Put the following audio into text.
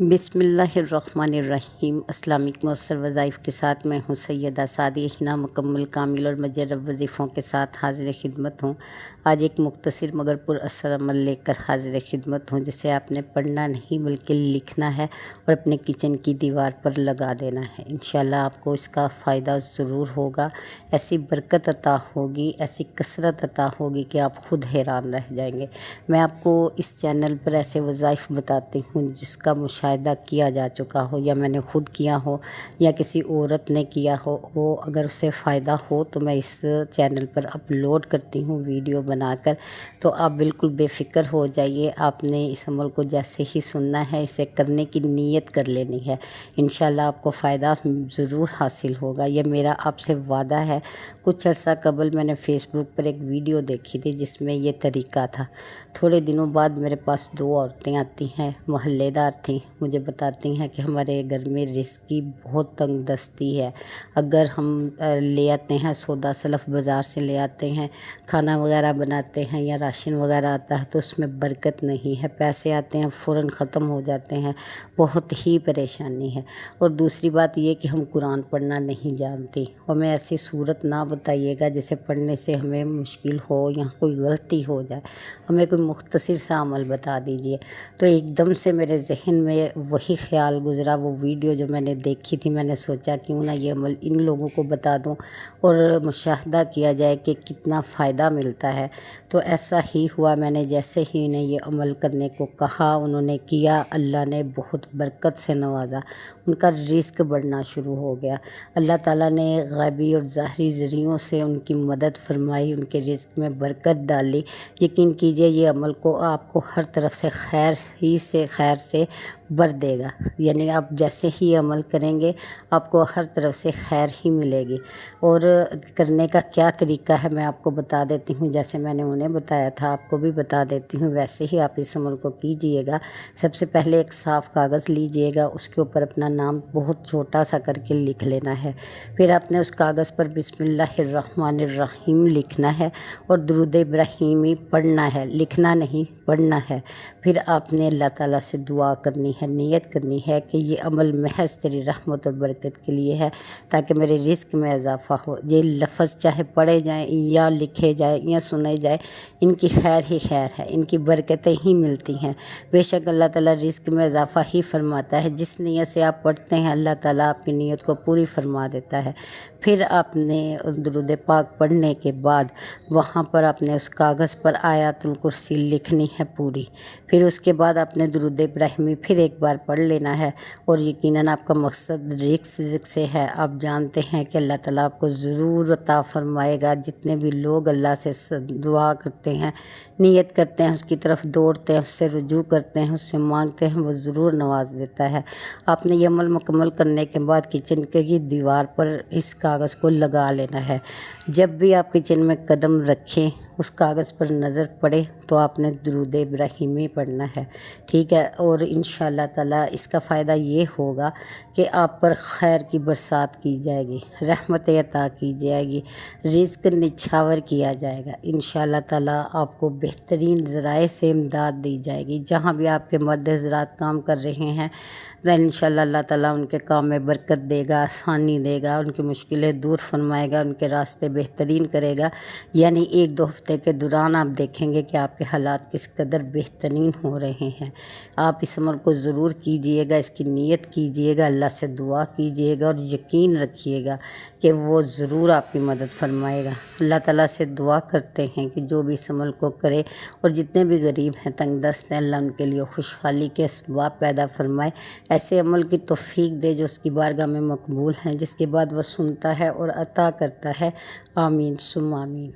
बिस्मिल्लाहिर्रहमानिर्रहीम। अस्सलाम वालेकुम। मौसर वज़ाइफ के साथ मैं हूँ सैयदा सादिया हिना, मुकम्मल कामिल और मजरब वज़ीफ़ों के साथ हाज़िर खिदमत हूँ। आज एक मुख्तसर मगर पुरअसर अमल लेकर हाज़िर खिदमत हूँ, जिसे आपने पढ़ना नहीं बल्कि लिखना है और अपने किचन की दीवार पर लगा देना है। इंशाअल्लाह आपको इसका फ़ायदा ज़रूर होगा। ऐसी बरकत अता होगी, ऐसी कसरत अता होगी कि आप ख़ुद हैरान रह जाएंगे। मैं आपको इस चैनल पर ऐसे वज़ाइफ बताती हूँ जिसका मुशाहिदा किया जा चुका हो, या मैंने ख़ुद किया हो या किसी औरत ने किया हो। वो अगर उसे फ़ायदा हो तो मैं इस चैनल पर अपलोड करती हूँ वीडियो बनाकर। तो आप बिल्कुल बेफ़िक्र हो जाइए। आपने इस अमल को जैसे ही सुनना है, इसे करने की नीयत कर लेनी है। इंशाअल्लाह आपको फ़ायदा ज़रूर हासिल होगा, यह मेरा आपसे वादा है। कुछ अर्सा कबल मैंने फ़ेसबुक पर एक वीडियो देखी थी जिसमें ये तरीका था। थोड़े दिनों बाद मेरे पास 2 औरतें आती हैं, मोहल्लेदार थीं। मुझे बताती हैं कि हमारे घर में रिज़्क़ की बहुत तंग दस्ती है। अगर हम ले आते हैं सौदा सलफ़ बाज़ार से ले आते हैं, खाना वगैरह बनाते हैं या राशन वगैरह आता है तो उसमें बरकत नहीं है। पैसे आते हैं फ़ौरन ख़त्म हो जाते हैं। बहुत ही परेशानी है। और दूसरी बात ये कि हम कुरान पढ़ना नहीं जानती। हमें ऐसी सूरत ना बताइएगा जिसे पढ़ने से हमें मुश्किल हो या कोई गलती हो जाए। हमें कोई मुख्तसर सा अमल बता दीजिए। तो एकदम से मेरे ज़हन में वही ख़्याल गुज़रा, वो वीडियो जो मैंने देखी थी। मैंने सोचा क्यों ना ये अमल इन लोगों को बता दूं और मुशाहदा किया जाए कि कितना फ़ायदा मिलता है। तो ऐसा ही हुआ। मैंने जैसे ही इन्हें ये अमल करने को कहा, उन्होंने किया। अल्लाह ने बहुत बरकत से नवाजा। उनका रिज़्क़ बढ़ना शुरू हो गया। अल्लाह ताला ने ग़ैबी और ज़ाहिरी ज़रियों से उनकी मदद फरमाई, उनके रिज़्क़ में बरकत डाली। यकीन कीजिए ये अमल को आपको हर तरफ से खैर से भर देगा। यानी आप जैसे ही अमल करेंगे आपको हर तरफ से खैर ही मिलेगी। और करने का क्या तरीका है मैं आपको बता देती हूँ। जैसे मैंने उन्हें बताया था आपको भी बता देती हूँ, वैसे ही आप इस अमल को कीजिएगा। सबसे पहले एक साफ़ कागज़ लीजिएगा, उसके ऊपर अपना नाम बहुत छोटा सा करके लिख लेना है। फिर आपने उस कागज़ पर बिस्मिल्लाहिर्रहमानिर्रहीम लिखना है और दुरूद इब्राहीमी पढ़ना है, लिखना नहीं पढ़ना है। फिर आपने अल्लाह ताला से दुआ करनी है, नियत करनी है कि ये अमल महज़ तेरी रहमत और बरकत के लिए है, ताकि मेरे रिज़्क़ में इजाफ़ा हो। ये लफ्ज़ चाहे पढ़े जाएँ या लिखे जाए या सुने जाए, इनकी खैर ही खैर है, इनकी बरकतें ही मिलती हैं। बेशक अल्लाह ताला रिज़्क़ में इजाफ़ा ही फरमाता है। जिस नियत से आप पढ़ते हैं अल्लाह ताला आपकी नियत को पूरी फरमा देता है। फिर आपने दुरूद पाक पढ़ने के बाद वहाँ पर आपने उस कागज़ पर आयतुल कुर्सी लिखनी है पूरी। फिर उसके बाद आपने दुरूद इब्राहीमी फिर एक बार पढ़ लेना है। और यकीनन आपका मकसद रिज़्क़ से है। आप जानते हैं कि अल्लाह ताला आपको ज़रूर अता फ़रमाएगा। जितने भी लोग अल्लाह से दुआ करते हैं, नियत करते हैं, उसकी तरफ दौड़ते हैं, उससे रुजू करते हैं, उससे मांगते हैं, वो ज़रूर नवाज देता है। आपने ये अमल मुकम्मल करने के बाद किचन की दीवार पर इस कागज़ को लगा लेना है। जब भी आप किचन में कदम रखें, उस कागज़ पर नज़र पड़े तो आपने दुरूद इब्राहीमी पढ़ना है, ठीक है। और इंशाअल्लाह ताला इसका फ़ायदा ये होगा कि आप पर खैर की बरसात की जाएगी, रहमतें अता की जाएगी, रिज़्क़ निछावर किया जाएगा। इंशाअल्लाह ताला आपको बेहतरीन ज़राए से इमदाद दी जाएगी। जहाँ भी आपके मर्द हज़रात काम कर रहे हैं, इंशाअल्लाह अल्लाह ताला उनके काम में बरकत देगा, आसानी देगा, उनकी मुश्किलें दूर फरमाएगा, उनके रास्ते बेहतरीन करेगा। यानी 1-2 हफ़्ते के दौरान आप देखेंगे कि आपके हालात किस कदर बेहतरीन हो रहे हैं। आप इस अमल को ज़रूर कीजिएगा, इसकी नीयत कीजिएगा, अल्लाह से दुआ कीजिएगा और यकीन रखिएगा कि वो ज़रूर आपकी मदद फरमाएगा। अल्लाह ताला से दुआ करते हैं कि जो भी इस अमल को करे और जितने भी गरीब हैं, तंगदस्त हैं, अल्लाह उनके लिए खुशहाली के असबाब पैदा फरमाए। ऐसे अमल की तौफ़ीक दे जो उसकी बारगाह में मकबूल हैं, जिसके बाद वह सुनता है और अता करता है। आमीन सुम्मा आमीन।